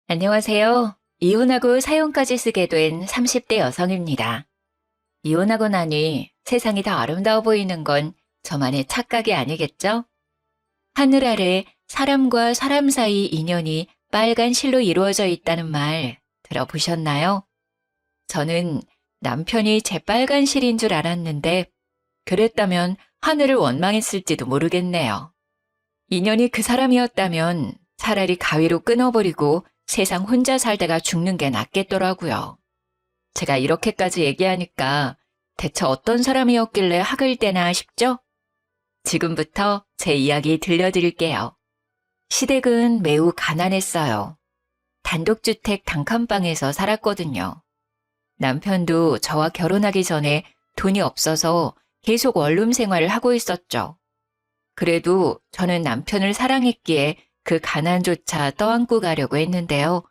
안녕하세요. 이혼하고 사연까지 쓰게 된 30대 여성입니다. 이혼하고 나니 세상이 다 아름다워 보이는 건 저만의 착각이 아니겠죠? 하늘 아래 사람과 사람 사이 인연이 빨간 실로 이루어져 있다는 말 들어보셨나요? 저는 남편이 제 빨간 실인 줄 알았는데 그랬다면 하늘을 원망했을지도 모르겠네요. 인연이 그 사람이었다면 차라리 가위로 끊어버리고 세상 혼자 살다가 죽는 게 낫겠더라고요. 제가 이렇게까지 얘기하니까 대체 어떤 사람이었길래 학을 떼나 싶죠? 지금부터 제 이야기 들려드릴게요. 시댁은 매우 가난했어요. 단독주택 단칸방에서 살았거든요. 남편도 저와 결혼하기 전에 돈이 없어서 계속 원룸 생활을 하고 있었죠. 그래도 저는 남편을 사랑했기에 그 가난조차 떠안고 가려고 했는데요.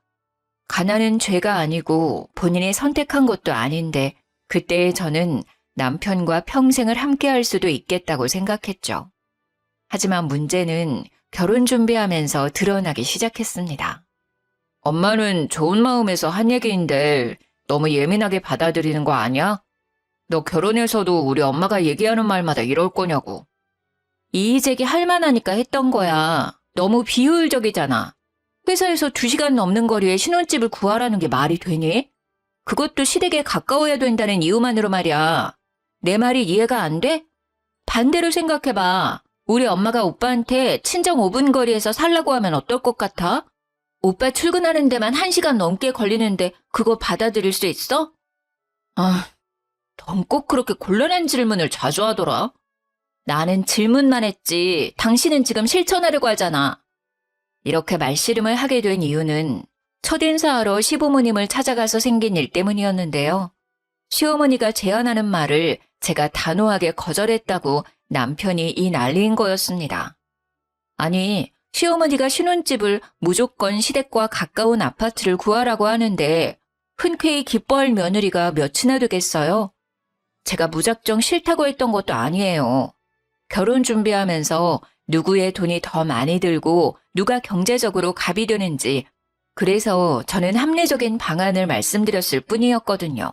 가난은 죄가 아니고 본인이 선택한 것도 아닌데 그때 저는 남편과 평생을 함께할 수도 있겠다고 생각했죠. 하지만 문제는 결혼 준비하면서 드러나기 시작했습니다. 엄마는 좋은 마음에서 한 얘기인데 너무 예민하게 받아들이는 거 아니야? 너 결혼해서도 우리 엄마가 얘기하는 말마다 이럴 거냐고. 이의제기 할 만하니까 했던 거야. 너무 비효율적이잖아. 회사에서 2시간 넘는 거리에 신혼집을 구하라는 게 말이 되니? 그것도 시댁에 가까워야 된다는 이유만으로 말이야. 내 말이 이해가 안 돼? 반대로 생각해봐. 우리 엄마가 오빠한테 친정 5분 거리에서 살라고 하면 어떨 것 같아? 오빠 출근하는 데만 1시간 넘게 걸리는데 그거 받아들일 수 있어? 넌 꼭 그렇게 곤란한 질문을 자주 하더라. 나는 질문만 했지 당신은 지금 실천하려고 하잖아. 이렇게 말씨름을 하게 된 이유는 첫인사하러 시부모님을 찾아가서 생긴 일 때문이었는데요. 시어머니가 제안하는 말을 제가 단호하게 거절했다고 남편이 이 난리인 거였습니다. 아니, 시어머니가 신혼집을 무조건 시댁과 가까운 아파트를 구하라고 하는데 흔쾌히 기뻐할 며느리가 몇이나 되겠어요? 제가 무작정 싫다고 했던 것도 아니에요. 결혼 준비하면서 누구의 돈이 더 많이 들고 누가 경제적으로 갑이 되는지 그래서 저는 합리적인 방안을 말씀드렸을 뿐이었거든요.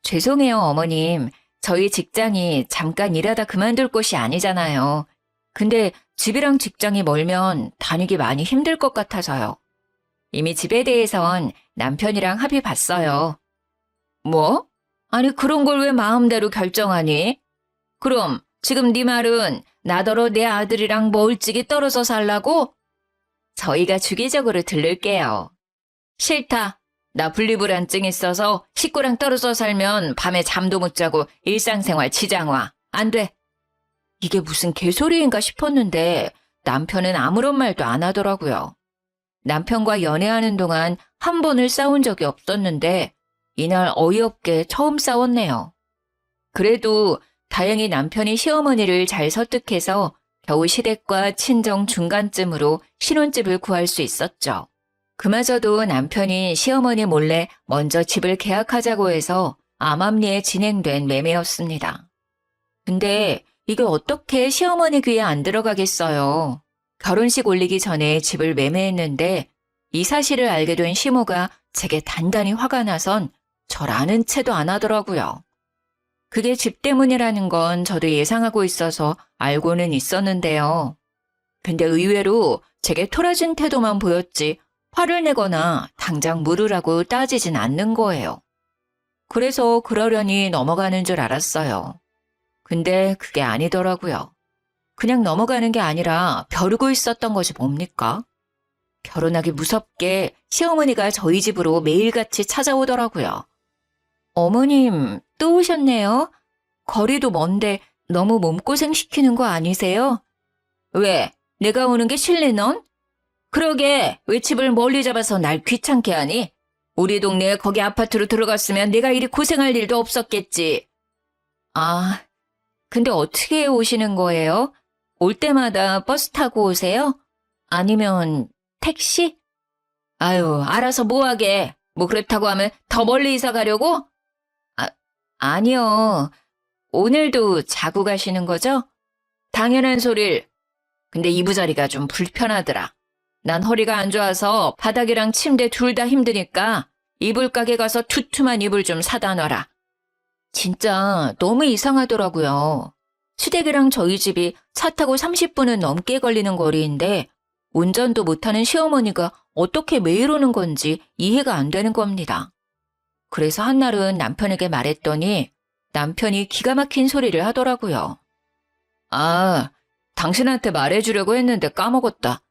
죄송해요, 어머님. 저희 직장이 잠깐 일하다 그만둘 곳이 아니잖아요. 근데 집이랑 직장이 멀면 다니기 많이 힘들 것 같아서요. 이미 집에 대해선 남편이랑 합의 봤어요. 뭐? 아니 그런 걸 왜 마음대로 결정하니? 그럼 지금 네 말은 나더러 내 아들이랑 멀찍이 떨어져 살라고? 저희가 주기적으로 들를게요. 싫다. 나 분리불안증 있어서 식구랑 떨어져 살면 밤에 잠도 못 자고 일상생활 지장 와. 안 돼. 이게 무슨 개소리인가 싶었는데 남편은 아무런 말도 안 하더라고요. 남편과 연애하는 동안 한 번을 싸운 적이 없었는데 이날 어이없게 처음 싸웠네요. 그래도 다행히 남편이 시어머니를 잘 설득해서 겨우 시댁과 친정 중간쯤으로 신혼집을 구할 수 있었죠. 그마저도 남편이 시어머니 몰래 먼저 집을 계약하자고 해서 암암리에 진행된 매매였습니다. 근데 이게 어떻게 시어머니 귀에 안 들어가겠어요. 결혼식 올리기 전에 집을 매매했는데 이 사실을 알게 된 시모가 제게 단단히 화가 나선 절 아는 채도 안 하더라고요. 그게 집 때문이라는 건 저도 예상하고 있어서 알고는 있었는데요. 근데 의외로 제게 토라진 태도만 보였지 화를 내거나 당장 물으라고 따지진 않는 거예요. 그래서 그러려니 넘어가는 줄 알았어요. 근데 그게 아니더라고요. 그냥 넘어가는 게 아니라 벼르고 있었던 것이 뭡니까? 결혼하기 무섭게 시어머니가 저희 집으로 매일같이 찾아오더라고요. 어머님, 또 오셨네요. 거리도 먼데 너무 몸고생 시키는 거 아니세요? 왜? 내가 오는 게 싫니 넌? 그러게, 왜 집을 멀리 잡아서 날 귀찮게 하니? 우리 동네에 거기 아파트로 들어갔으면 내가 이리 고생할 일도 없었겠지. 아, 근데 어떻게 오시는 거예요? 올 때마다 버스 타고 오세요? 아니면 택시? 아유, 알아서 뭐하게. 뭐 그렇다고 하면 더 멀리 이사 가려고? 아니요. 오늘도 자고 가시는 거죠? 당연한 소릴. 근데 이부자리가 좀 불편하더라. 난 허리가 안 좋아서 바닥이랑 침대 둘 다 힘드니까 이불 가게 가서 두툼한 이불 좀 사다 놔라. 진짜 너무 이상하더라고요. 시댁이랑 저희 집이 차 타고 30분은 넘게 걸리는 거리인데 운전도 못하는 시어머니가 어떻게 매일 오는 건지 이해가 안 되는 겁니다. 그래서 한날은 남편에게 말했더니 남편이 기가 막힌 소리를 하더라고요. 아, 당신한테 말해주려고 했는데 까먹었다.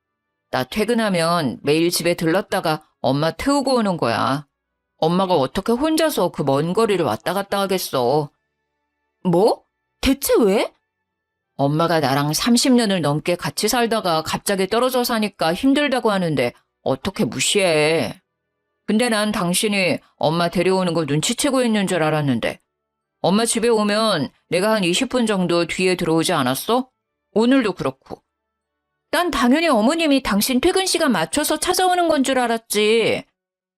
나 퇴근하면 매일 집에 들렀다가 엄마 태우고 오는 거야. 엄마가 어떻게 혼자서 그 먼 거리를 왔다 갔다 하겠어. 뭐? 대체 왜? 엄마가 나랑 30년을 넘게 같이 살다가 갑자기 떨어져 사니까 힘들다고 하는데 어떻게 무시해. 근데 난 당신이 엄마 데려오는 걸 눈치채고 있는 줄 알았는데 엄마 집에 오면 내가 한 20분 정도 뒤에 들어오지 않았어? 오늘도 그렇고. 난 당연히 어머님이 당신 퇴근 시간 맞춰서 찾아오는 건 줄 알았지.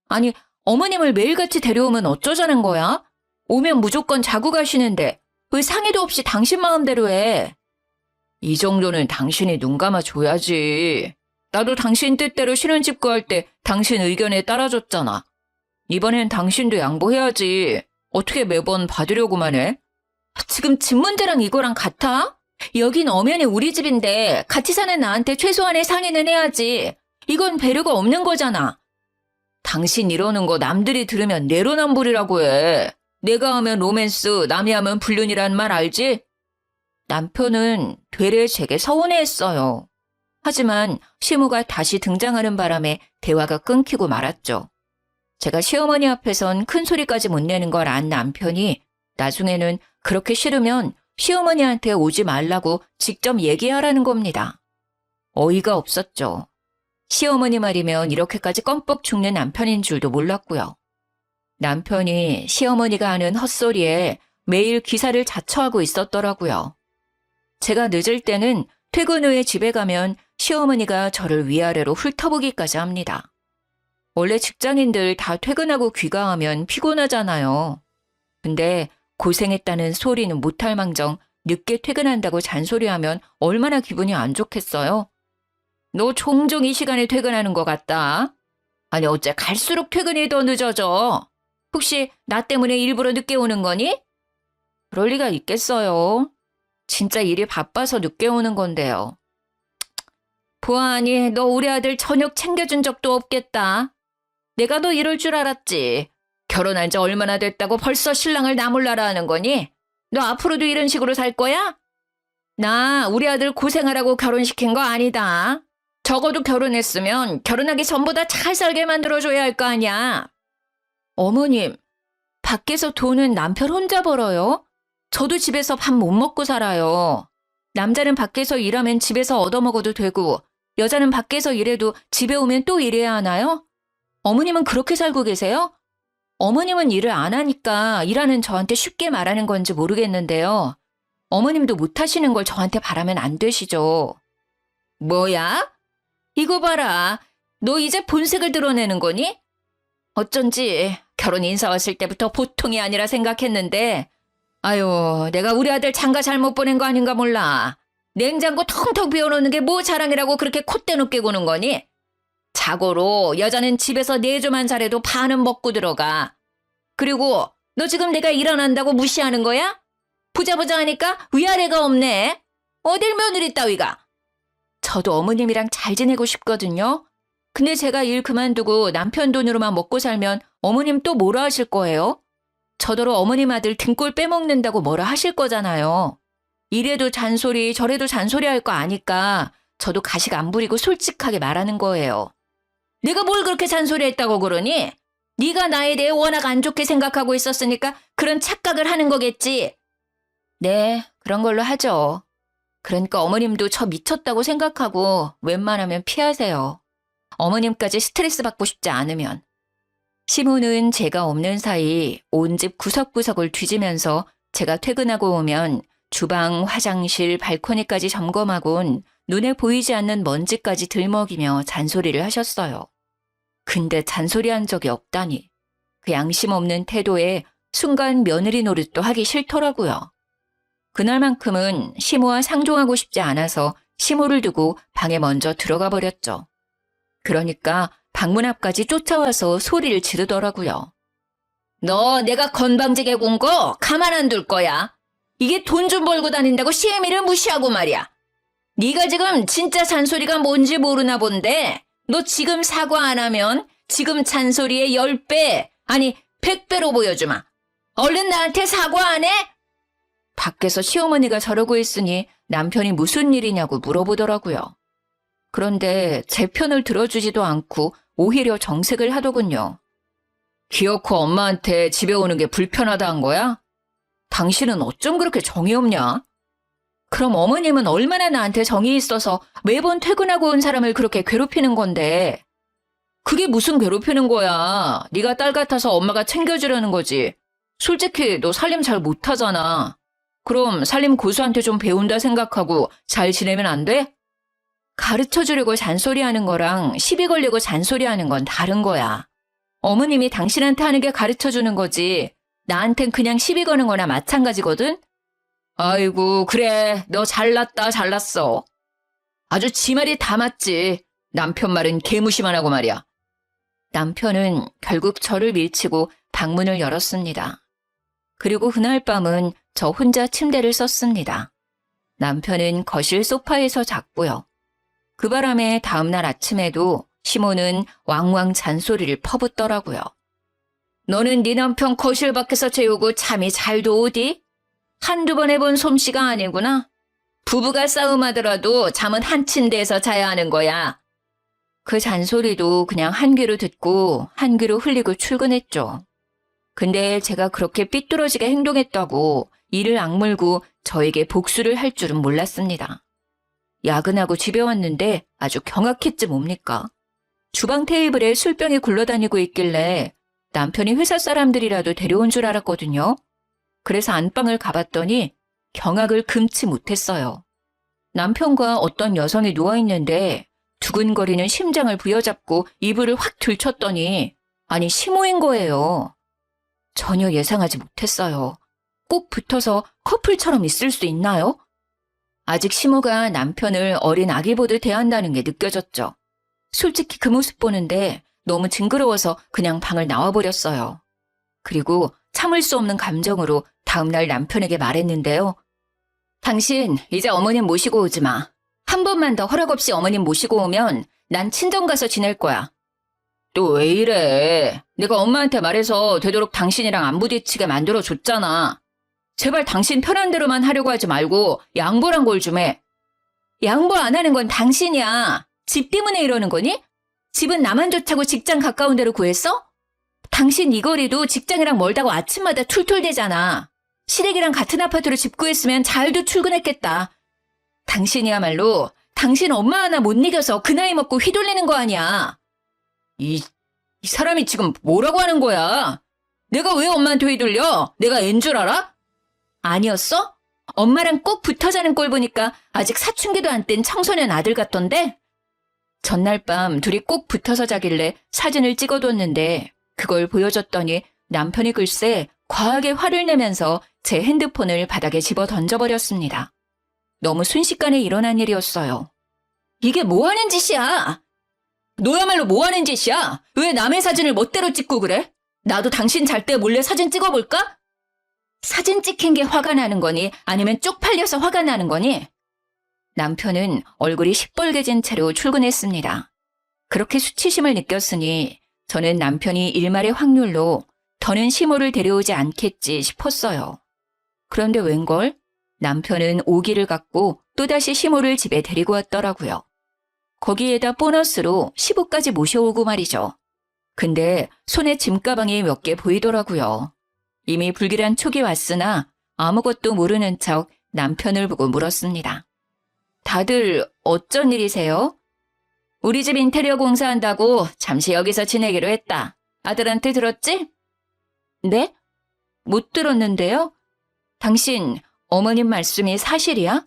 아니, 어머님을 매일같이 데려오면 어쩌자는 거야? 오면 무조건 자고 가시는데 왜 상의도 없이 당신 마음대로 해? 이 정도는 당신이 눈 감아줘야지. 나도 당신 뜻대로 신혼집 구할 때 당신 의견에 따라줬잖아. 이번엔 당신도 양보해야지. 어떻게 매번 받으려고만 해? 지금 집 문제랑 이거랑 같아? 여긴 엄연히 우리 집인데 같이 사는 나한테 최소한의 상의는 해야지. 이건 배려가 없는 거잖아. 당신 이러는 거 남들이 들으면 내로남불이라고 해. 내가 하면 로맨스, 남이 하면 불륜이란 말 알지? 남편은 되레 제게 서운해했어요. 하지만 시모가 다시 등장하는 바람에 대화가 끊기고 말았죠. 제가 시어머니 앞에선 큰 소리까지 못 내는 걸 안 남편이 나중에는 그렇게 싫으면 시어머니한테 오지 말라고 직접 얘기하라는 겁니다. 어이가 없었죠. 시어머니 말이면 이렇게까지 껌뻑 죽는 남편인 줄도 몰랐고요. 남편이 시어머니가 하는 헛소리에 매일 기사를 자처하고 있었더라고요. 제가 늦을 때는 퇴근 후에 집에 가면 시어머니가 저를 위아래로 훑어보기까지 합니다. 원래 직장인들 다 퇴근하고 귀가하면 피곤하잖아요. 근데 고생했다는 소리는 못할 망정 늦게 퇴근한다고 잔소리하면 얼마나 기분이 안 좋겠어요? 너 종종 이 시간에 퇴근하는 것 같다. 아니 어째 갈수록 퇴근이 더 늦어져. 혹시 나 때문에 일부러 늦게 오는 거니? 그럴 리가 있겠어요. 진짜 일이 바빠서 늦게 오는 건데요. 보아하니 너 우리 아들 저녁 챙겨준 적도 없겠다. 내가 너 이럴 줄 알았지. 결혼한 지 얼마나 됐다고 벌써 신랑을 나몰라라 하는 거니? 너 앞으로도 이런 식으로 살 거야? 나 우리 아들 고생하라고 결혼시킨 거 아니다. 적어도 결혼했으면 결혼하기 전보다 잘 살게 만들어줘야 할 거 아니야. 어머님, 밖에서 돈은 남편 혼자 벌어요? 저도 집에서 밥 못 먹고 살아요. 남자는 밖에서 일하면 집에서 얻어먹어도 되고 여자는 밖에서 일해도 집에 오면 또 일해야 하나요? 어머님은 그렇게 살고 계세요? 어머님은 일을 안 하니까 일하는 저한테 쉽게 말하는 건지 모르겠는데요. 어머님도 못하시는 걸 저한테 바라면 안 되시죠. 뭐야? 이거 봐라. 너 이제 본색을 드러내는 거니? 어쩐지 결혼 인사 왔을 때부터 보통이 아니라 생각했는데 아유, 내가 우리 아들 장가 잘못 보낸 거 아닌가 몰라. 냉장고 텅텅 비워놓는 게 뭐 자랑이라고 그렇게 콧대 높게 구는 거니? 자고로 여자는 집에서 내조만 잘해도 반은 먹고 들어가. 그리고 너 지금 내가 일어난다고 무시하는 거야? 보자 하니까 위아래가 없네. 어딜 며느리 따위가. 저도 어머님이랑 잘 지내고 싶거든요. 근데 제가 일 그만두고 남편 돈으로만 먹고 살면 어머님 또 뭐라 하실 거예요? 저더러 어머님 아들 등골 빼먹는다고 뭐라 하실 거잖아요. 이래도 잔소리 저래도 잔소리 할 거 아니까 저도 가식 안 부리고 솔직하게 말하는 거예요. 내가 뭘 그렇게 잔소리했다고 그러니? 네가 나에 대해 워낙 안 좋게 생각하고 있었으니까 그런 착각을 하는 거겠지. 네, 그런 걸로 하죠. 그러니까 어머님도 저 미쳤다고 생각하고 웬만하면 피하세요. 어머님까지 스트레스 받고 싶지 않으면. 시모는 제가 없는 사이 온 집 구석구석을 뒤지면서 제가 퇴근하고 오면 주방, 화장실, 발코니까지 점검하곤 눈에 보이지 않는 먼지까지 들먹이며 잔소리를 하셨어요. 근데 잔소리한 적이 없다니. 그 양심 없는 태도에 순간 며느리 노릇도 하기 싫더라고요. 그날만큼은 시모와 상종하고 싶지 않아서 시모를 두고 방에 먼저 들어가 버렸죠. 그러니까 방문 앞까지 쫓아와서 소리를 지르더라고요. 너 내가 건방지게 군 거 가만 안 둘 거야. 이게 돈 좀 벌고 다닌다고 시애미를 무시하고 말이야. 네가 지금 진짜 잔소리가 뭔지 모르나 본데 너 지금 사과 안 하면 지금 잔소리의 10배, 아니 100배로 보여주마. 얼른 나한테 사과 안 해? 밖에서 시어머니가 저러고 있으니 남편이 무슨 일이냐고 물어보더라고요. 그런데 제 편을 들어주지도 않고 오히려 정색을 하더군요. 기어코 엄마한테 집에 오는 게 불편하다 한 거야? 당신은 어쩜 그렇게 정이 없냐? 그럼 어머님은 얼마나 나한테 정이 있어서 매번 퇴근하고 온 사람을 그렇게 괴롭히는 건데. 그게 무슨 괴롭히는 거야. 네가 딸 같아서 엄마가 챙겨주려는 거지. 솔직히 너 살림 잘 못하잖아. 그럼 살림 고수한테 좀 배운다 생각하고 잘 지내면 안 돼? 가르쳐주려고 잔소리하는 거랑 시비 걸려고 잔소리하는 건 다른 거야. 어머님이 당신한테 하는 게 가르쳐주는 거지. 나한텐 그냥 시비 거는 거나 마찬가지거든? 아이고 그래 너 잘났다 잘났어. 아주 지 말이 다 맞지. 남편 말은 개무시만 하고 말이야. 남편은 결국 저를 밀치고 방문을 열었습니다. 그리고 그날 밤은 저 혼자 침대를 썼습니다. 남편은 거실 소파에서 잤고요. 그 바람에 다음날 아침에도 시모는 왕왕 잔소리를 퍼붓더라고요. 너는 네 남편 거실 밖에서 재우고 잠이 잘도 오디? 한두 번 해본 솜씨가 아니구나. 부부가 싸움하더라도 잠은 한 침대에서 자야 하는 거야. 그 잔소리도 그냥 한 귀로 듣고 한 귀로 흘리고 출근했죠. 근데 제가 그렇게 삐뚤어지게 행동했다고 이를 악물고 저에게 복수를 할 줄은 몰랐습니다. 야근하고 집에 왔는데 아주 경악했지 뭡니까? 주방 테이블에 술병이 굴러다니고 있길래 남편이 회사 사람들이라도 데려온 줄 알았거든요. 그래서 안방을 가봤더니 경악을 금치 못했어요. 남편과 어떤 여성이 누워있는데 두근거리는 심장을 부여잡고 이불을 확 들쳤더니 아니 시모인 거예요. 전혀 예상하지 못했어요. 꼭 붙어서 커플처럼 있을 수 있나요? 아직 시모가 남편을 어린 아기 보듯 대한다는 게 느껴졌죠. 솔직히 그 모습 보는데 너무 징그러워서 그냥 방을 나와버렸어요. 그리고 참을 수 없는 감정으로 다음날 남편에게 말했는데요. 당신 이제 어머님 모시고 오지 마. 한 번만 더 허락 없이 어머님 모시고 오면 난 친정 가서 지낼 거야. 또 왜 이래? 내가 엄마한테 말해서 되도록 당신이랑 안 부딪히게 만들어줬잖아. 제발 당신 편한 대로만 하려고 하지 말고 양보란 걸 좀 해. 양보 안 하는 건 당신이야. 집 때문에 이러는 거니? 집은 나만 좋다고 직장 가까운 데로 구했어? 당신 이 거리도 직장이랑 멀다고 아침마다 툴툴대잖아. 시댁이랑 같은 아파트로 집 구했으면 잘도 출근했겠다. 당신이야말로 당신 엄마 하나 못 이겨서 그 나이 먹고 휘둘리는 거 아니야. 이 사람이 지금 뭐라고 하는 거야? 내가 왜 엄마한테 휘둘려? 내가 앤 줄 알아? 아니었어? 엄마랑 꼭 붙어 자는 꼴 보니까 아직 사춘기도 안 뗀 청소년 아들 같던데? 전날 밤 둘이 꼭 붙어서 자길래 사진을 찍어뒀는데 그걸 보여줬더니 남편이 글쎄 과하게 화를 내면서 제 핸드폰을 바닥에 집어 던져버렸습니다. 너무 순식간에 일어난 일이었어요. 이게 뭐 하는 짓이야? 너야말로 뭐 하는 짓이야? 왜 남의 사진을 멋대로 찍고 그래? 나도 당신 잘 때 몰래 사진 찍어볼까? 사진 찍힌 게 화가 나는 거니 아니면 쪽팔려서 화가 나는 거니? 남편은 얼굴이 시뻘개진 채로 출근했습니다. 그렇게 수치심을 느꼈으니 저는 남편이 일말의 확률로 더는 시모를 데려오지 않겠지 싶었어요. 그런데 웬걸? 남편은 오기를 갖고 또다시 시모를 집에 데리고 왔더라고요. 거기에다 보너스로 시부까지 모셔오고 말이죠. 근데 손에 짐가방이 몇 개 보이더라고요. 이미 불길한 촉이 왔으나 아무것도 모르는 척 남편을 보고 물었습니다. 다들 어쩐 일이세요? 우리 집 인테리어 공사한다고 잠시 여기서 지내기로 했다. 아들한테 들었지? 네? 못 들었는데요? 당신 어머님 말씀이 사실이야?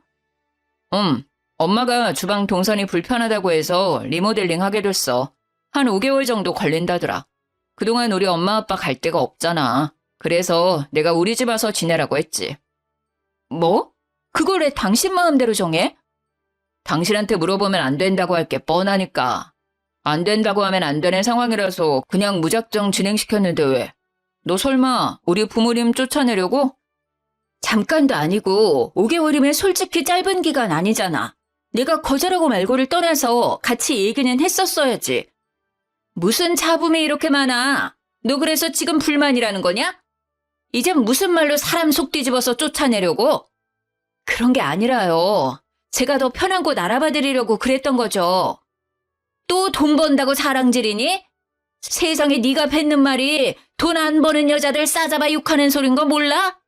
엄마가 주방 동선이 불편하다고 해서 리모델링 하게 됐어. 한 5개월 정도 걸린다더라. 그동안 우리 엄마 아빠 갈 데가 없잖아. 그래서 내가 우리 집 와서 지내라고 했지. 뭐? 그걸 왜 당신 마음대로 정해? 당신한테 물어보면 안 된다고 할 게 뻔하니까. 안 된다고 하면 안 되는 상황이라서 그냥 무작정 진행시켰는데 왜? 너 설마 우리 부모님 쫓아내려고? 잠깐도 아니고 5개월이면 솔직히 짧은 기간 아니잖아. 내가 거절하고 말고를 떠나서 같이 얘기는 했었어야지. 무슨 잡음이 이렇게 많아? 너 그래서 지금 불만이라는 거냐? 이젠 무슨 말로 사람 속 뒤집어서 쫓아내려고? 그런 게 아니라요. 제가 더 편한 곳 알아봐 드리려고 그랬던 거죠. 또 돈 번다고 자랑질이니? 세상에 네가 뱉는 말이 돈 안 버는 여자들 싸잡아 욕하는 소린 거 몰라?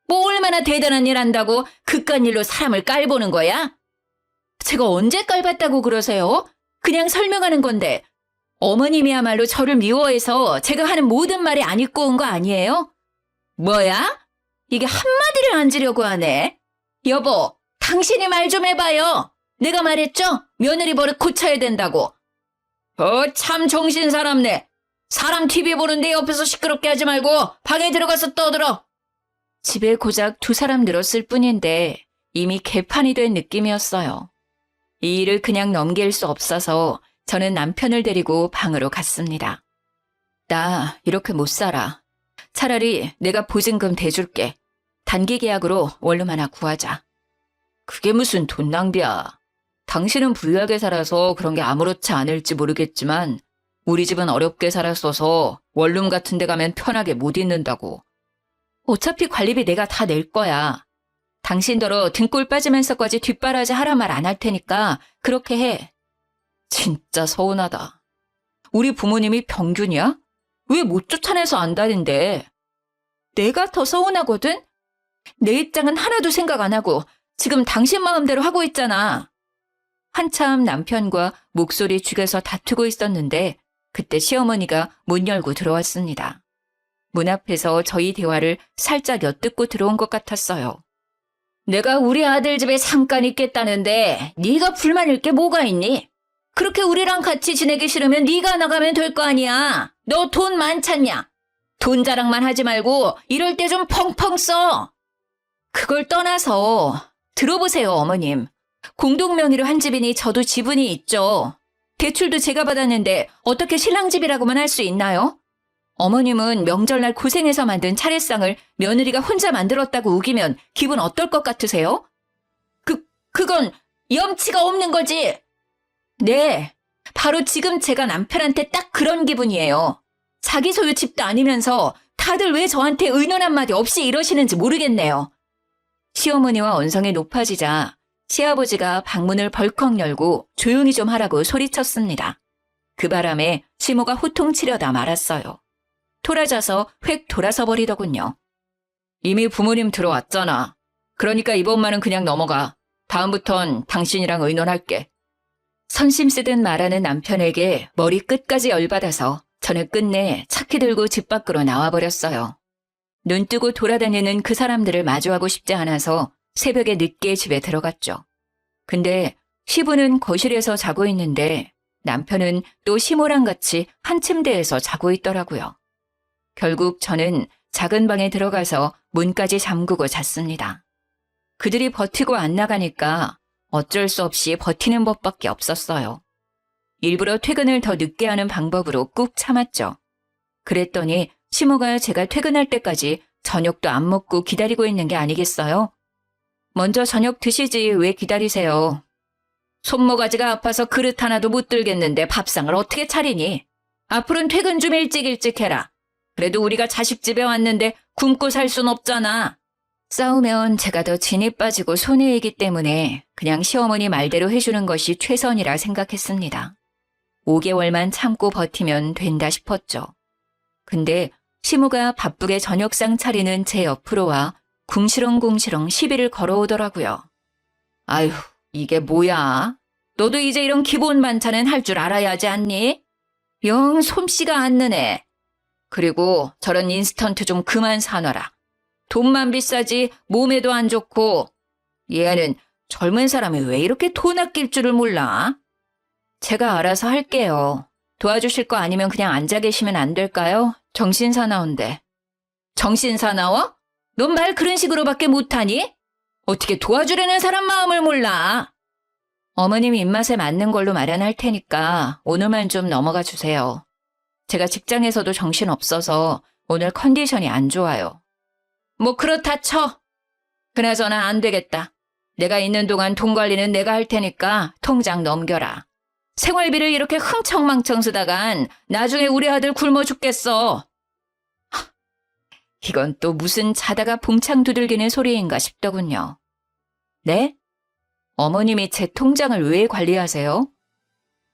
뭐 얼마나 대단한 일 한다고 그깟 일로 사람을 깔보는 거야? 제가 언제 깔봤다고 그러세요? 그냥 설명하는 건데 어머님이야말로 저를 미워해서 제가 하는 모든 말이 안 입고 온 거 아니에요? 뭐야? 이게 한마디를 안 지려고 하네. 여보, 당신이 말 좀 해봐요. 내가 말했죠? 며느리 버릇 고쳐야 된다고. 참 정신 사납네. 사람 TV 보는데 옆에서 시끄럽게 하지 말고 방에 들어가서 떠들어. 집에 고작 2사람 늘었을 뿐인데 이미 개판이 된 느낌이었어요. 이 일을 그냥 넘길 수 없어서 저는 남편을 데리고 방으로 갔습니다. 나 이렇게 못 살아. 차라리 내가 보증금 대줄게. 단기 계약으로 원룸 하나 구하자. 그게 무슨 돈 낭비야. 당신은 부유하게 살아서 그런 게 아무렇지 않을지 모르겠지만 우리 집은 어렵게 살았어서 원룸 같은 데 가면 편하게 못 있는다고. 어차피 관리비 내가 다 낼 거야. 당신더러 등골 빠지면서까지 뒷바라지 하란 말 안 할 테니까 그렇게 해. 진짜 서운하다. 우리 부모님이 병균이야? 왜 못 쫓아내서 안다는데? 내가 더 서운하거든? 내 입장은 하나도 생각 안 하고 지금 당신 마음대로 하고 있잖아. 한참 남편과 목소리 죽여서 다투고 있었는데 그때 시어머니가 문 열고 들어왔습니다. 문 앞에서 저희 대화를 살짝 엿듣고 들어온 것 같았어요. 내가 우리 아들 집에 잠깐 있겠다는데 네가 불만일 게 뭐가 있니? 그렇게 우리랑 같이 지내기 싫으면 네가 나가면 될 거 아니야. 너 돈 많잖냐? 돈 자랑만 하지 말고 이럴 때 좀 펑펑 써. 그걸 떠나서 들어보세요, 어머님. 공동명의로 한 집이니 저도 지분이 있죠. 대출도 제가 받았는데 어떻게 신랑 집이라고만 할 수 있나요? 어머님은 명절날 고생해서 만든 차례상을 며느리가 혼자 만들었다고 우기면 기분 어떨 것 같으세요? 그건 염치가 없는 거지. 네, 바로 지금 제가 남편한테 딱 그런 기분이에요. 자기 소유 집도 아니면서 다들 왜 저한테 의논 한마디 없이 이러시는지 모르겠네요. 시어머니와 언성이 높아지자 시아버지가 방문을 벌컥 열고 조용히 좀 하라고 소리쳤습니다. 그 바람에 시모가 호통치려다 말았어요. 토라져서 획 돌아서 버리더군요. 이미 부모님 들어왔잖아. 그러니까 이번만은 그냥 넘어가. 다음부턴 당신이랑 의논할게. 선심 쓰듯 말하는 남편에게 머리 끝까지 열받아서 저는 끝내 차키 들고 집 밖으로 나와버렸어요. 눈 뜨고 돌아다니는 그 사람들을 마주하고 싶지 않아서 새벽에 늦게 집에 들어갔죠. 근데 시부는 거실에서 자고 있는데 남편은 또 시모랑 같이 한 침대에서 자고 있더라고요. 결국 저는 작은 방에 들어가서 문까지 잠그고 잤습니다. 그들이 버티고 안 나가니까 어쩔 수 없이 버티는 법밖에 없었어요. 일부러 퇴근을 더 늦게 하는 방법으로 꾹 참았죠. 그랬더니 시모가 제가 퇴근할 때까지 저녁도 안 먹고 기다리고 있는 게 아니겠어요? 먼저 저녁 드시지 왜 기다리세요? 손모가지가 아파서 그릇 하나도 못 들겠는데 밥상을 어떻게 차리니? 앞으로는 퇴근 좀 일찍 해라. 그래도 우리가 자식 집에 왔는데 굶고 살 순 없잖아. 싸우면 제가 더 진이 빠지고 손해이기 때문에 그냥 시어머니 말대로 해주는 것이 최선이라 생각했습니다. 5개월만 참고 버티면 된다 싶었죠. 근데 시모가 바쁘게 저녁상 차리는 제 옆으로 와 궁시렁궁시렁 시비를 걸어오더라고요. 아휴, 이게 뭐야? 너도 이제 이런 기본 반찬은 할 줄 알아야 하지 않니? 영 솜씨가 안 느네. 그리고 저런 인스턴트 좀 그만 사놔라. 돈만 비싸지 몸에도 안 좋고. 얘는 젊은 사람이 왜 이렇게 돈 아낄 줄을 몰라? 제가 알아서 할게요. 도와주실 거 아니면 그냥 앉아 계시면 안 될까요? 정신 사나운데. 정신 사나워? 넌 말 그런 식으로밖에 못하니? 어떻게 도와주려는 사람 마음을 몰라? 어머님 입맛에 맞는 걸로 마련할 테니까 오늘만 좀 넘어가 주세요. 제가 직장에서도 정신없어서 오늘 컨디션이 안 좋아요. 뭐 그렇다 쳐. 그나저나 안 되겠다. 내가 있는 동안 돈 관리는 내가 할 테니까 통장 넘겨라. 생활비를 이렇게 흥청망청 쓰다간 나중에 우리 아들 굶어 죽겠어. 이건 또 무슨 자다가 봉창 두들기는 소리인가 싶더군요. 네? 어머님이 제 통장을 왜 관리하세요?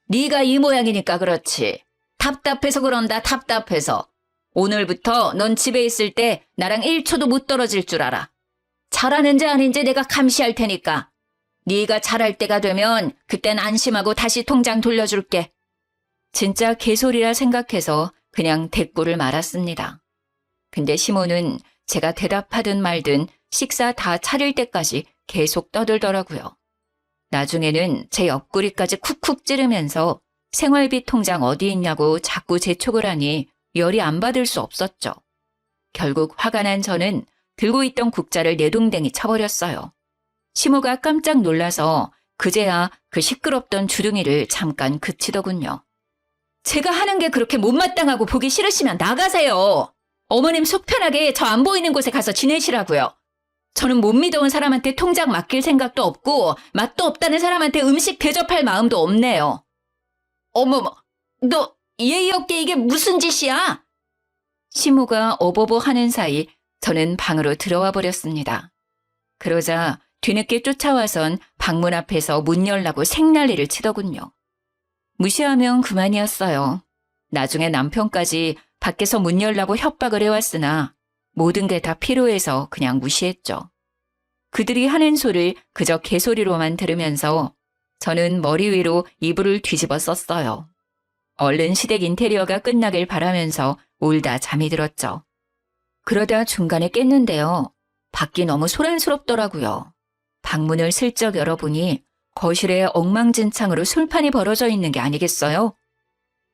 네가 이 모양이니까 그렇지. 답답해서 그런다, 답답해서. 오늘부터 넌 집에 있을 때 나랑 1초도 못 떨어질 줄 알아. 잘하는지 아닌지 내가 감시할 테니까. 네가 잘할 때가 되면 그땐 안심하고 다시 통장 돌려줄게. 진짜 개소리라 생각해서 그냥 대꾸를 말았습니다. 근데 시모는 제가 대답하든 말든 식사 다 차릴 때까지 계속 떠들더라고요. 나중에는 제 옆구리까지 쿡쿡 찌르면서 생활비 통장 어디 있냐고 자꾸 재촉을 하니 열이 안 받을 수 없었죠. 결국 화가 난 저는 들고 있던 국자를 내동댕이 쳐버렸어요. 시모가 깜짝 놀라서 그제야 그 시끄럽던 주둥이를 잠깐 그치더군요. 제가 하는 게 그렇게 못마땅하고 보기 싫으시면 나가세요. 어머님 속 편하게 저 안 보이는 곳에 가서 지내시라고요. 저는 못 믿어온 사람한테 통장 맡길 생각도 없고 맛도 없다는 사람한테 음식 대접할 마음도 없네요. 어머머, 너 예의 없게 이게 무슨 짓이야? 시모가 어버버 하는 사이 저는 방으로 들어와 버렸습니다. 그러자 뒤늦게 쫓아와선 방문 앞에서 문 열라고 생난리를 치더군요. 무시하면 그만이었어요. 나중에 남편까지 밖에서 문 열라고 협박을 해왔으나 모든 게 다 필요해서 그냥 무시했죠. 그들이 하는 소리를 그저 개소리로만 들으면서 저는 머리 위로 이불을 뒤집어 썼어요. 얼른 시댁 인테리어가 끝나길 바라면서 울다 잠이 들었죠. 그러다 중간에 깼는데요. 밖이 너무 소란스럽더라고요. 방문을 슬쩍 열어보니 거실에 엉망진창으로 술판이 벌어져 있는 게 아니겠어요?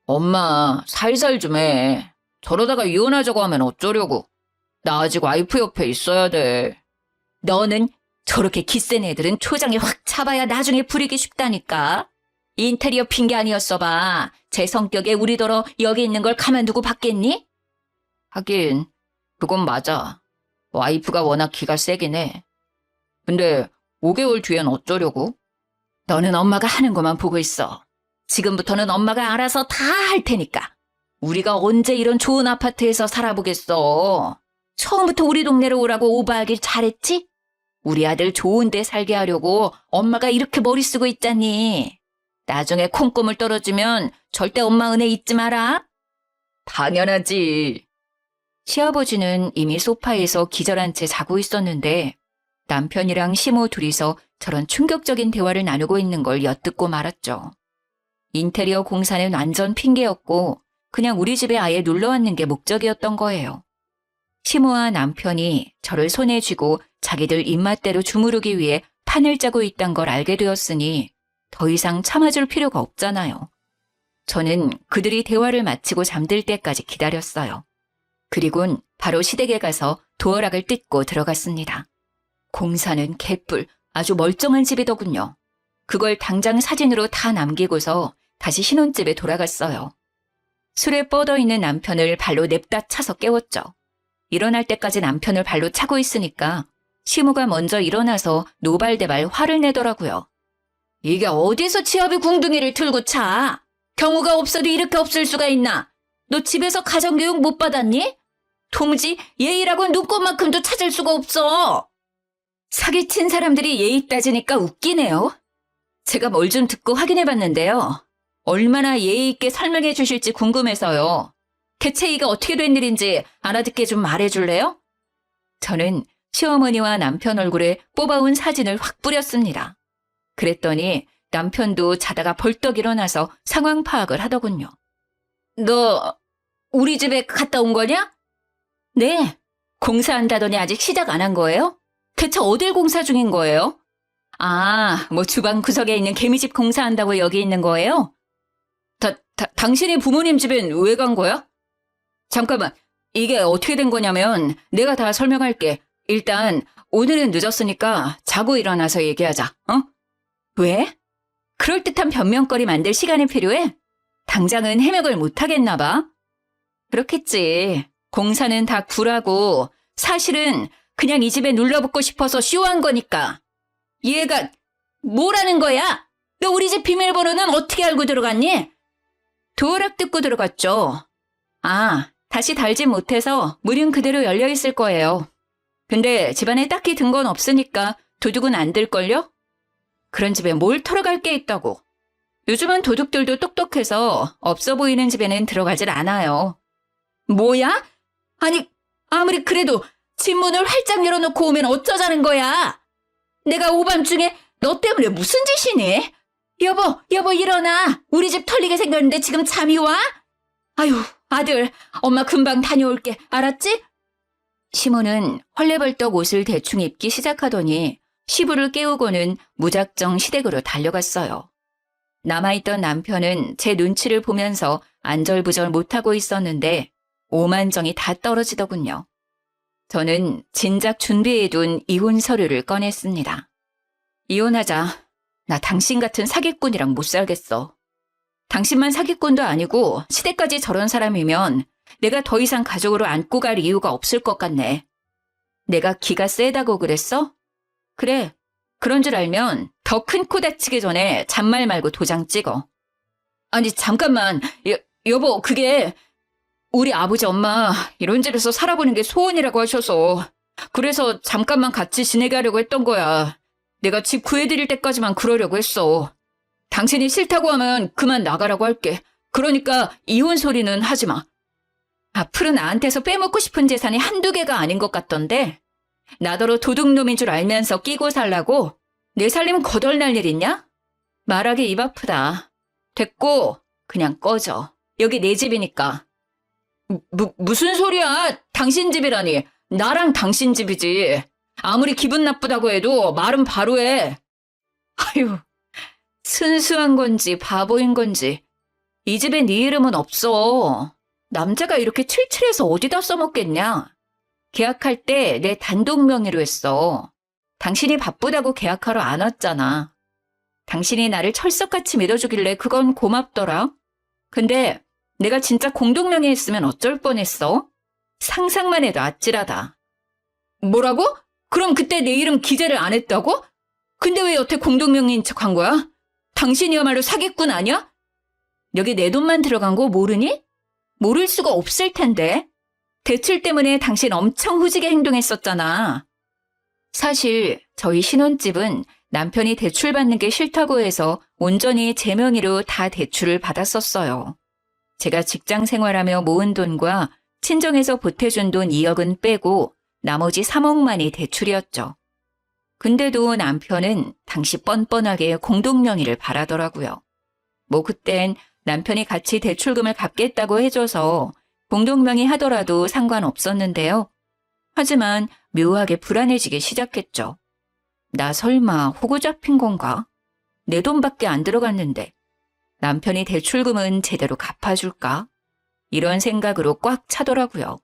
엄마, 살살 좀 해. 저러다가 이혼하자고 하면 어쩌려고. 나 아직 와이프 옆에 있어야 돼. 너는 저렇게 기센 애들은 초장에 확 차봐야 나중에 부리기 쉽다니까. 인테리어 핑계 아니었어 봐. 제 성격에 우리더러 여기 있는 걸 가만두고 받겠니? 하긴 그건 맞아. 와이프가 워낙 기가 세긴 해. 근데 5개월 뒤엔 어쩌려고? 너는 엄마가 하는 것만 보고 있어. 지금부터는 엄마가 알아서 다 할 테니까. 우리가 언제 이런 좋은 아파트에서 살아보겠어. 처음부터 우리 동네로 오라고 오바하길 잘했지? 우리 아들 좋은 데 살게 하려고 엄마가 이렇게 머리 쓰고 있잖니. 나중에 콩고물 떨어지면 절대 엄마 은혜 잊지 마라. 당연하지. 시아버지는 이미 소파에서 기절한 채 자고 있었는데 남편이랑 시모 둘이서 저런 충격적인 대화를 나누고 있는 걸 엿듣고 말았죠. 인테리어 공사는 완전 핑계였고 그냥 우리 집에 아예 놀러왔는 게 목적이었던 거예요. 시모와 남편이 저를 손에 쥐고 자기들 입맛대로 주무르기 위해 판을 짜고 있단 걸 알게 되었으니 더 이상 참아줄 필요가 없잖아요. 저는 그들이 대화를 마치고 잠들 때까지 기다렸어요. 그리곤 바로 시댁에 가서 도어락을 뜯고 들어갔습니다. 공사는 개뿔, 아주 멀쩡한 집이더군요. 그걸 당장 사진으로 다 남기고서 다시 신혼집에 돌아갔어요. 술에 뻗어있는 남편을 발로 냅다 차서 깨웠죠. 일어날 때까지 남편을 발로 차고 있으니까 시모가 먼저 일어나서 노발대발 화를 내더라고요. 이게 어디서 치아비 궁둥이를 틀고 차? 경우가 없어도 이렇게 없을 수가 있나? 너 집에서 가정교육 못 받았니? 도무지 예의라고 눈꽃만큼도 찾을 수가 없어. 사기친 사람들이 예의 따지니까 웃기네요. 제가 뭘 좀 듣고 확인해봤는데요. 얼마나 예의 있게 설명해 주실지 궁금해서요. 대체 이게 어떻게 된 일인지 알아듣게 좀 말해줄래요? 저는 시어머니와 남편 얼굴에 뽑아온 사진을 확 뿌렸습니다. 그랬더니 남편도 자다가 벌떡 일어나서 상황 파악을 하더군요. 너 우리 집에 갔다 온 거냐? 네. 공사한다더니 아직 시작 안 한 거예요? 대체 어딜 공사 중인 거예요? 아, 뭐 주방 구석에 있는 개미집 공사한다고 여기 있는 거예요? 당신이 부모님 집엔 왜 간 거야? 잠깐만, 이게 어떻게 된 거냐면 내가 다 설명할게. 일단 오늘은 늦었으니까 자고 일어나서 얘기하자, 어? 왜? 그럴듯한 변명거리 만들 시간이 필요해? 당장은 해명을 못하겠나 봐. 그렇겠지. 공사는 다 구라고 사실은 그냥 이 집에 눌러붙고 싶어서 쇼한 거니까. 얘가 뭐라는 거야? 너 우리 집 비밀번호는 어떻게 알고 들어갔니? 도어락 듣고 들어갔죠. 아, 다시 달진 못해서 문은 그대로 열려있을 거예요. 근데 집안에 딱히 든 건 없으니까 도둑은 안 들걸요? 그런 집에 뭘 털어갈 게 있다고. 요즘은 도둑들도 똑똑해서 없어 보이는 집에는 들어가질 않아요. 뭐야? 아니, 아무리 그래도 집 문을 활짝 열어놓고 오면 어쩌자는 거야? 내가 오밤중에 너 때문에 무슨 짓이니? 여보, 일어나. 우리 집 털리게 생겼는데 지금 잠이 와? 아유, 아들, 엄마 금방 다녀올게. 알았지? 시모는 헐레벌떡 옷을 대충 입기 시작하더니 시부를 깨우고는 무작정 시댁으로 달려갔어요. 남아있던 남편은 제 눈치를 보면서 안절부절 못하고 있었는데 오만정이 다 떨어지더군요. 저는 진작 준비해둔 이혼 서류를 꺼냈습니다. 이혼하자. 나 당신 같은 사기꾼이랑 못 살겠어. 당신만 사기꾼도 아니고 시댁까지 저런 사람이면 내가 더 이상 가족으로 안고 갈 이유가 없을 것 같네. 내가 기가 세다고 그랬어? 그래. 그런 줄 알면 더 큰 코 다치기 전에 잔말 말고 도장 찍어. 아니 잠깐만. 여보 그게 우리 아버지 엄마 이런 집에서 살아보는 게 소원이라고 하셔서 그래서 잠깐만 같이 지내게 하려고 했던 거야. 내가 집 구해드릴 때까지만 그러려고 했어. 당신이 싫다고 하면 그만 나가라고 할게. 그러니까 이혼 소리는 하지 마. 앞으로 나한테서 빼먹고 싶은 재산이 한두 개가 아닌 것 같던데 나더러 도둑놈인 줄 알면서 끼고 살라고 내 살림 거덜날 일 있냐? 말하기 입 아프다. 됐고 그냥 꺼져. 여기 내 집이니까. 무슨 소리야? 당신 집이라니. 나랑 당신 집이지. 아무리 기분 나쁘다고 해도 말은 바로 해. 아유, 순수한 건지 바보인 건지 이 집에 네 이름은 없어. 남자가 이렇게 칠칠해서 어디다 써먹겠냐? 계약할 때 내 단독 명의로 했어. 당신이 바쁘다고 계약하러 안 왔잖아. 당신이 나를 철석같이 믿어주길래 그건 고맙더라. 근데 내가 진짜 공동 명의 했으면 어쩔 뻔했어? 상상만 해도 아찔하다. 뭐라고? 그럼 그때 내 이름 기재를 안 했다고? 근데 왜 여태 공동 명의인 척 한 거야? 당신이야말로 사기꾼 아니야? 여기 내 돈만 들어간 거 모르니? 모를 수가 없을 텐데. 대출 때문에 당신 엄청 후지게 행동했었잖아. 사실 저희 신혼집은 남편이 대출 받는 게 싫다고 해서 온전히 제 명의로 다 대출을 받았었어요. 제가 직장 생활하며 모은 돈과 친정에서 보태준 돈 2억은 빼고 나머지 3억만이 대출이었죠. 근데도 남편은 당시 뻔뻔하게 공동명의를 바라더라고요. 뭐 그땐 남편이 같이 대출금을 갚겠다고 해줘서 공동명의 하더라도 상관없었는데요. 하지만 묘하게 불안해지기 시작했죠. 나 설마 호구 잡힌 건가? 내 돈밖에 안 들어갔는데 남편이 대출금은 제대로 갚아줄까? 이런 생각으로 꽉 차더라고요.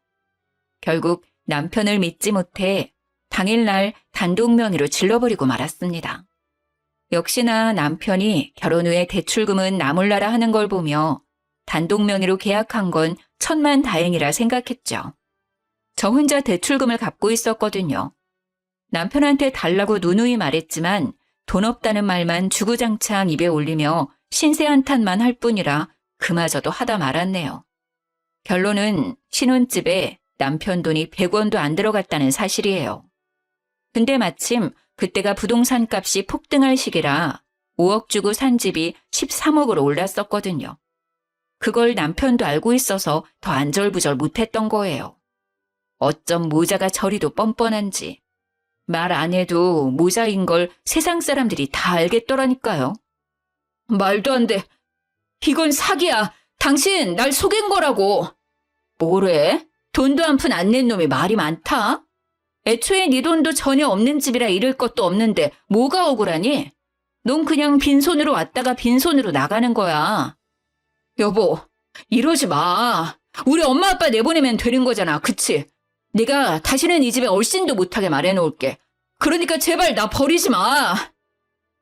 결국 남편을 믿지 못해 당일날 단독 명의로 질러버리고 말았습니다. 역시나 남편이 결혼 후에 대출금은 나 몰라라 하는 걸 보며 단독 명의로 계약한 건 천만다행이라 생각했죠. 저 혼자 대출금을 갚고 있었거든요. 남편한테 달라고 누누이 말했지만 돈 없다는 말만 주구장창 입에 올리며 신세 한탄만 할 뿐이라 그마저도 하다 말았네요. 결론은 신혼집에 남편 돈이 100원도 안 들어갔다는 사실이에요. 근데 마침 그때가 부동산 값이 폭등할 시기라 5억 주고 산 집이 13억으로 올랐었거든요. 그걸 남편도 알고 있어서 더 안절부절 못했던 거예요. 어쩜 모자가 저리도 뻔뻔한지. 말 안 해도 모자인 걸 세상 사람들이 다 알겠더라니까요. 말도 안 돼. 이건 사기야. 당신 날 속인 거라고. 뭐래? 돈도 한 푼 안 낸 놈이 말이 많다? 애초에 네 돈도 전혀 없는 집이라 잃을 것도 없는데 뭐가 억울하니? 넌 그냥 빈손으로 왔다가 빈손으로 나가는 거야. 여보, 이러지 마. 우리 엄마 아빠 내보내면 되는 거잖아. 그치? 내가 다시는 이 집에 얼씬도 못하게 말해놓을게. 그러니까 제발 나 버리지 마.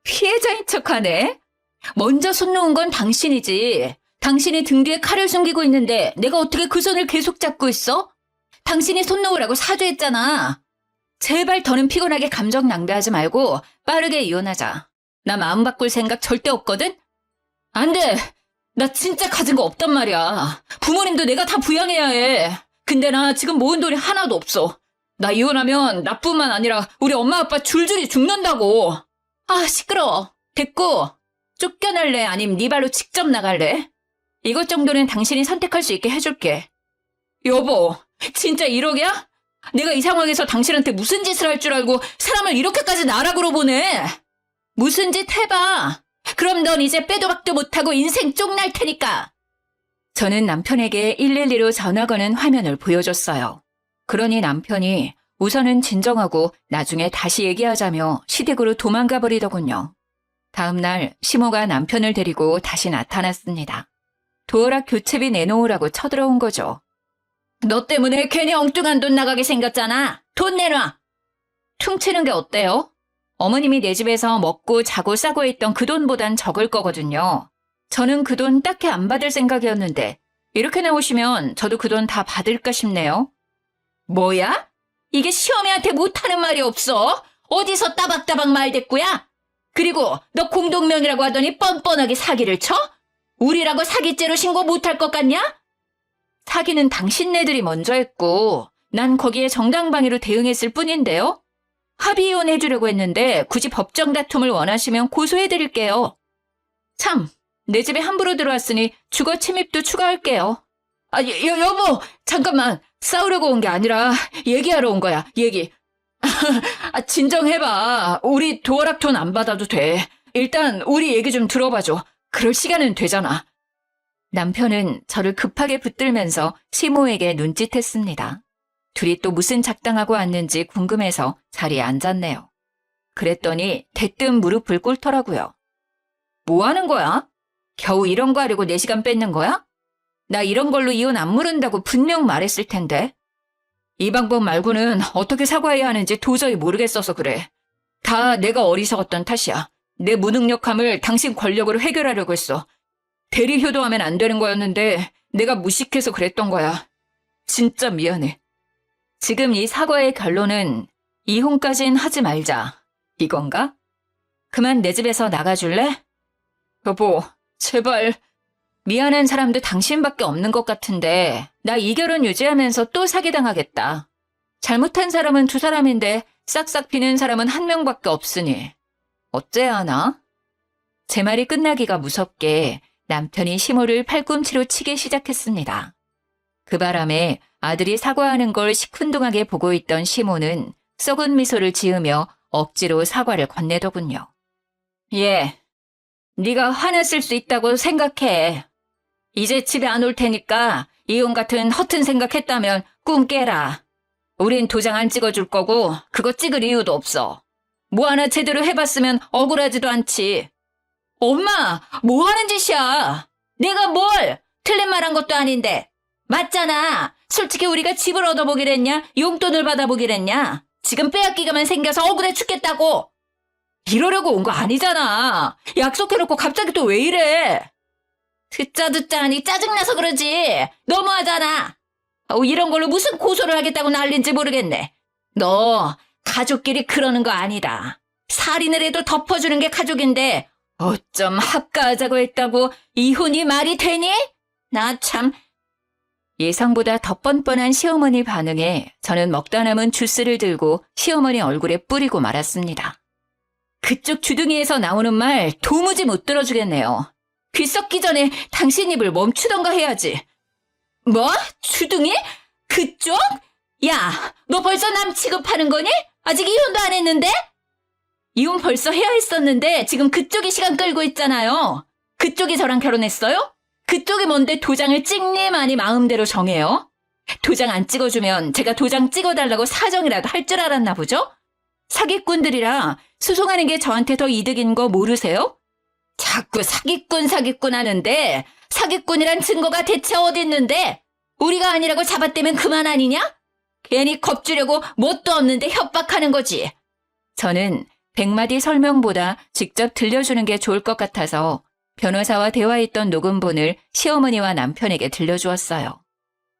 피해자인 척하네. 먼저 손 놓은 건 당신이지. 당신이 등 뒤에 칼을 숨기고 있는데 내가 어떻게 그 손을 계속 잡고 있어? 당신이 손 놓으라고 사죄했잖아. 제발 더는 피곤하게 감정 낭비하지 말고 빠르게 이혼하자. 나 마음 바꿀 생각 절대 없거든? 안 돼. 나 진짜 가진 거 없단 말이야. 부모님도 내가 다 부양해야 해. 근데 나 지금 모은 돈이 하나도 없어. 나 이혼하면 나뿐만 아니라 우리 엄마 아빠 줄줄이 죽는다고. 아, 시끄러워. 됐고. 쫓겨날래? 아님 네 발로 직접 나갈래? 이것 정도는 당신이 선택할 수 있게 해줄게. 여보, 진짜 1억이야? 내가 이 상황에서 당신한테 무슨 짓을 할 줄 알고 사람을 이렇게까지 나락으로 보내? 무슨 짓 해봐. 그럼 넌 이제 빼도 박도 못하고 인생 쪽날 테니까. 저는 남편에게 112로 전화 거는 화면을 보여줬어요. 그러니 남편이 우선은 진정하고 나중에 다시 얘기하자며 시댁으로 도망가 버리더군요. 다음 날 시모가 남편을 데리고 다시 나타났습니다. 도어락 교체비 내놓으라고 쳐들어온 거죠. 너 때문에 괜히 엉뚱한 돈 나가게 생겼잖아. 돈 내놔. 퉁치는 게 어때요? 어머님이 내 집에서 먹고 자고 싸고 했던 그 돈보단 적을 거거든요. 저는 그 돈 딱히 안 받을 생각이었는데 이렇게 나오시면 저도 그 돈 다 받을까 싶네요. 뭐야? 이게 시어머니한테 못하는 말이 없어? 어디서 따박따박 말대꾸야? 그리고 너 공동명의라고 하더니 뻔뻔하게 사기를 쳐? 우리라고 사기죄로 신고 못할 것 같냐? 사기는 당신네들이 먼저 했고 난 거기에 정당방위로 대응했을 뿐인데요. 합의 이혼해주려고 했는데 굳이 법정 다툼을 원하시면 고소해드릴게요. 참, 내 집에 함부로 들어왔으니 주거 침입도 추가할게요. 아, 여보, 잠깐만. 싸우려고 온 게 아니라 얘기하러 온 거야, 얘기. 아, 진정해봐. 우리 도어락 돈 안 받아도 돼. 일단 우리 얘기 좀 들어봐줘. 그럴 시간은 되잖아. 남편은 저를 급하게 붙들면서 시모에게 눈짓했습니다. 둘이 또 무슨 작당하고 왔는지 궁금해서 자리에 앉았네요. 그랬더니 대뜸 무릎을 꿇더라고요. 뭐 하는 거야? 겨우 이런 거 하려고 4시간 뺏는 거야? 나 이런 걸로 이혼 안 물은다고 분명 말했을 텐데. 이 방법 말고는 어떻게 사과해야 하는지 도저히 모르겠어서 그래. 다 내가 어리석었던 탓이야. 내 무능력함을 당신 권력으로 해결하려고 했어. 대리 효도하면 안 되는 거였는데 내가 무식해서 그랬던 거야. 진짜 미안해. 지금 이 사과의 결론은 이혼까진 하지 말자. 이건가? 그만 내 집에서 나가줄래? 여보, 제발. 미안한 사람도 당신밖에 없는 것 같은데 나 이 결혼 유지하면서 또 사기당하겠다. 잘못한 사람은 2사람인데 싹싹 비는 사람은 1명밖에 없으니 어째야 하나? 제 말이 끝나기가 무섭게 남편이 시모를 팔꿈치로 치기 시작했습니다. 그 바람에 아들이 사과하는 걸 시큰둥하게 보고 있던 시모는 썩은 미소를 지으며 억지로 사과를 건네더군요. 예, 네가 화냈을 수 있다고 생각해. 이제 집에 안 올 테니까 이혼 같은 허튼 생각했다면 꿈 깨라. 우린 도장 안 찍어줄 거고 그거 찍을 이유도 없어. 뭐 하나 제대로 해봤으면 억울하지도 않지. 엄마, 뭐 하는 짓이야? 내가 뭘? 틀린 말 한 것도 아닌데. 맞잖아. 솔직히 우리가 집을 얻어보기랬냐? 용돈을 받아보기랬냐? 지금 빼앗기가만 생겨서 억울해 죽겠다고. 이러려고 온 거 아니잖아. 약속해놓고 갑자기 또 왜 이래? 듣자 하니 짜증나서 그러지. 너무하잖아. 이런 걸로 무슨 고소를 하겠다고 난린지 모르겠네. 너 가족끼리 그러는 거 아니다. 살인을 해도 덮어주는 게 가족인데 어쩜 합가하자고 했다고 이혼이 말이 되니? 나 참. 예상보다 더 뻔뻔한 시어머니 반응에 저는 먹다 남은 주스를 들고 시어머니 얼굴에 뿌리고 말았습니다. 그쪽 주둥이에서 나오는 말 도무지 못 들어주겠네요. 귀 썩기 전에 당신 입을 멈추던가 해야지. 뭐? 주둥이? 그쪽? 야, 너 벌써 남 취급하는 거니? 아직 이혼도 안 했는데? 이혼 벌써 해야 했었는데 지금 그쪽이 시간 끌고 있잖아요. 그쪽이 저랑 결혼했어요? 그쪽이 뭔데 도장을 찍니 많이 마음대로 정해요? 도장 안 찍어주면 제가 도장 찍어달라고 사정이라도 할 줄 알았나 보죠? 사기꾼들이라 소송하는 게 저한테 더 이득인 거 모르세요? 자꾸 사기꾼 하는데 사기꾼이란 증거가 대체 어디 있는데? 우리가 아니라고 잡아떼면 그만 아니냐? 괜히 겁주려고 뭣도 없는데 협박하는 거지. 저는 100마디 설명보다 직접 들려주는 게 좋을 것 같아서 변호사와 대화했던 녹음본을 시어머니와 남편에게 들려주었어요.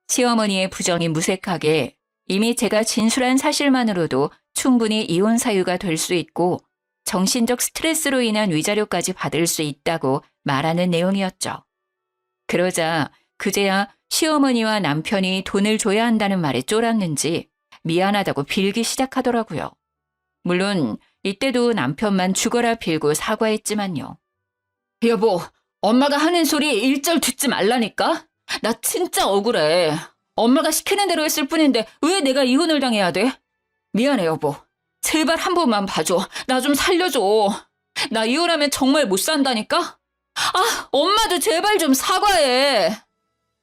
시어머니의 부정이 무색하게 이미 제가 진술한 사실만으로도 충분히 이혼 사유가 될 수 있고 정신적 스트레스로 인한 위자료까지 받을 수 있다고 말하는 내용이었죠. 그러자 그제야 시어머니와 남편이 돈을 줘야 한다는 말에 쫄았는지 미안하다고 빌기 시작하더라고요. 물론 이때도 남편만 죽어라 빌고 사과했지만요. 여보, 엄마가 하는 소리 일절 듣지 말라니까? 나 진짜 억울해. 엄마가 시키는 대로 했을 뿐인데 왜 내가 이혼을 당해야 돼? 미안해 여보. 제발 한 번만 봐줘. 나 좀 살려줘. 나 이혼하면 정말 못 산다니까? 아, 엄마도 제발 좀 사과해.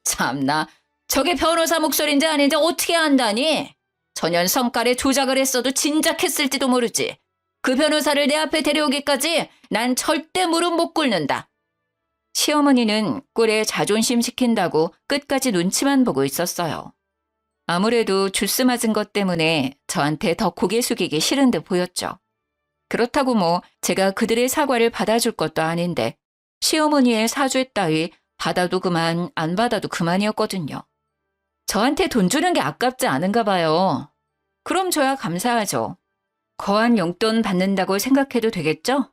참나, 저게 변호사 목소리인지 아닌지 어떻게 안다니? 전현 성깔에 조작을 했어도 진작했을지도 모르지. 그 변호사를 내 앞에 데려오기까지 난 절대 무릎 못 꿇는다. 시어머니는 꿀에 자존심 시킨다고 끝까지 눈치만 보고 있었어요. 아무래도 주스 맞은 것 때문에 저한테 더 고개 숙이기 싫은 듯 보였죠. 그렇다고 뭐 제가 그들의 사과를 받아줄 것도 아닌데 시어머니의 사죄 따위 받아도 그만 안 받아도 그만이었거든요. 저한테 돈 주는 게 아깝지 않은가 봐요. 그럼 저야 감사하죠. 거한 용돈 받는다고 생각해도 되겠죠?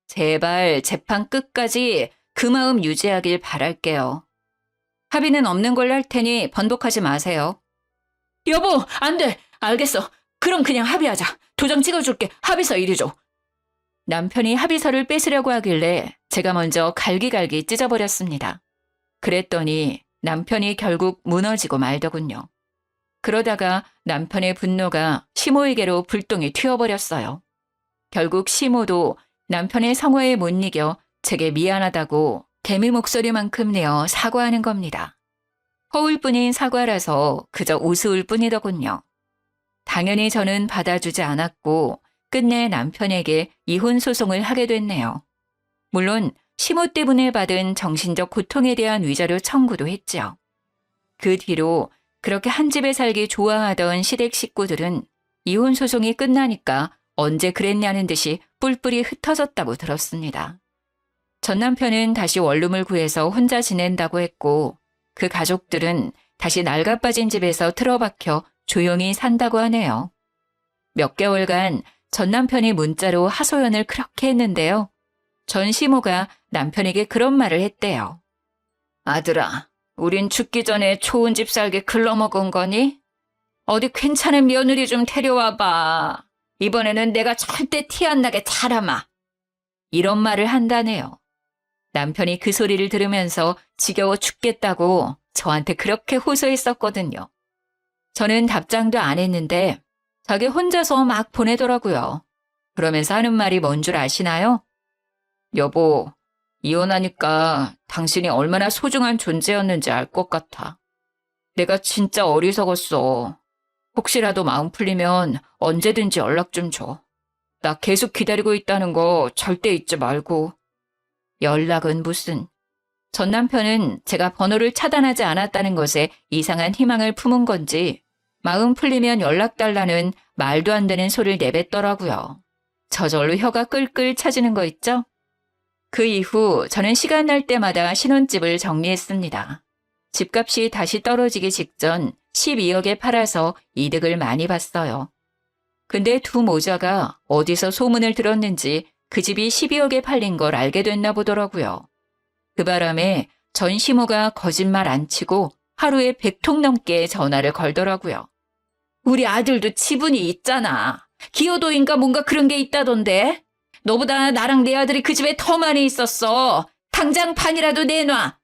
제발 재판 끝까지 그 마음 유지하길 바랄게요. 합의는 없는 걸로 할 테니 번복하지 마세요. 여보, 안 돼. 알겠어. 그럼 그냥 합의하자. 도장 찍어줄게. 합의서 이리 줘. 남편이 합의서를 뺏으려고 하길래 제가 먼저 갈기갈기 찢어버렸습니다. 그랬더니 남편이 결국 무너지고 말더군요. 그러다가 남편의 분노가 시모에게로 불똥이 튀어버렸어요. 결국 시모도 남편의 성화에 못 이겨 제게 미안하다고 개미 목소리만큼 내어 사과하는 겁니다. 허울뿐인 사과라서 그저 우스울 뿐이더군요. 당연히 저는 받아주지 않았고 끝내 남편에게 이혼 소송을 하게 됐네요. 물론 시모 때문에 받은 정신적 고통에 대한 위자료 청구도 했죠. 그 뒤로 그렇게 한 집에 살기 좋아하던 시댁 식구들은 이혼 소송이 끝나니까 언제 그랬냐는 듯이 뿔뿔이 흩어졌다고 들었습니다. 전 남편은 다시 원룸을 구해서 혼자 지낸다고 했고 그 가족들은 다시 낡아빠진 집에서 틀어박혀 조용히 산다고 하네요. 몇 개월간 전 남편이 문자로 하소연을 그렇게 했는데요. 전 시모가 남편에게 그런 말을 했대요. 아들아, 우린 죽기 전에 좋은 집 살게 글러먹은 거니? 어디 괜찮은 며느리 좀 데려와봐. 이번에는 내가 절대 티 안 나게 잘하마. 이런 말을 한다네요. 남편이 그 소리를 들으면서 지겨워 죽겠다고 저한테 그렇게 호소했었거든요. 저는 답장도 안 했는데 자기 혼자서 막 보내더라고요. 그러면서 하는 말이 뭔 줄 아시나요? 여보, 이혼하니까 당신이 얼마나 소중한 존재였는지 알 것 같아. 내가 진짜 어리석었어. 혹시라도 마음 풀리면 언제든지 연락 좀 줘. 나 계속 기다리고 있다는 거 절대 잊지 말고. 연락은 무슨. 전 남편은 제가 번호를 차단하지 않았다는 것에 이상한 희망을 품은 건지 마음 풀리면 연락 달라는 말도 안 되는 소리를 내뱉더라고요. 저절로 혀가 끌끌 차지는 거 있죠? 그 이후 저는 시간 날 때마다 신혼집을 정리했습니다. 집값이 다시 떨어지기 직전 12억에 팔아서 이득을 많이 봤어요. 근데 두 모자가 어디서 소문을 들었는지 그 집이 12억에 팔린 걸 알게 됐나 보더라고요. 그 바람에 전 시모가 거짓말 안 치고 하루에 100통 넘게 전화를 걸더라고요. 우리 아들도 지분이 있잖아. 기여도인가 뭔가 그런 게 있다던데. 너보다 나랑 내 아들이 그 집에 더 많이 있었어. 당장 판이라도 내놔.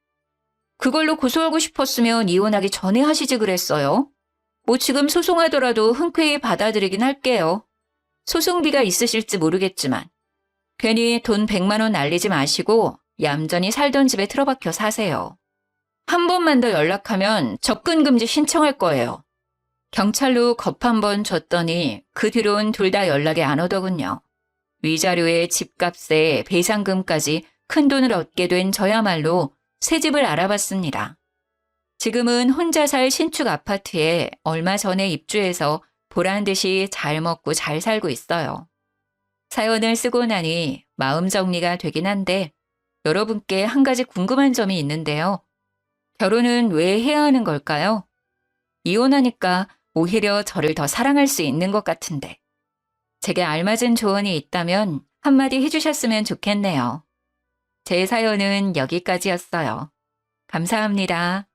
그걸로 고소하고 싶었으면 이혼하기 전에 하시지 그랬어요. 뭐 지금 소송하더라도 흔쾌히 받아들이긴 할게요. 소송비가 있으실지 모르겠지만. 괜히 돈 100만 원 날리지 마시고 얌전히 살던 집에 틀어박혀 사세요. 한 번만 더 연락하면 접근금지 신청할 거예요. 경찰로 겁 한 번 줬더니 그 뒤로는 둘 다 연락이 안 오더군요. 위자료에 집값에 배상금까지 큰 돈을 얻게 된 저야말로 새 집을 알아봤습니다. 지금은 혼자 살 신축 아파트에 얼마 전에 입주해서 보란 듯이 잘 먹고 잘 살고 있어요. 사연을 쓰고 나니 마음 정리가 되긴 한데 여러분께 한 가지 궁금한 점이 있는데요. 결혼은 왜 해야 하는 걸까요? 이혼하니까 오히려 저를 더 사랑할 수 있는 것 같은데. 제게 알맞은 조언이 있다면 한마디 해주셨으면 좋겠네요. 제 사연은 여기까지였어요. 감사합니다.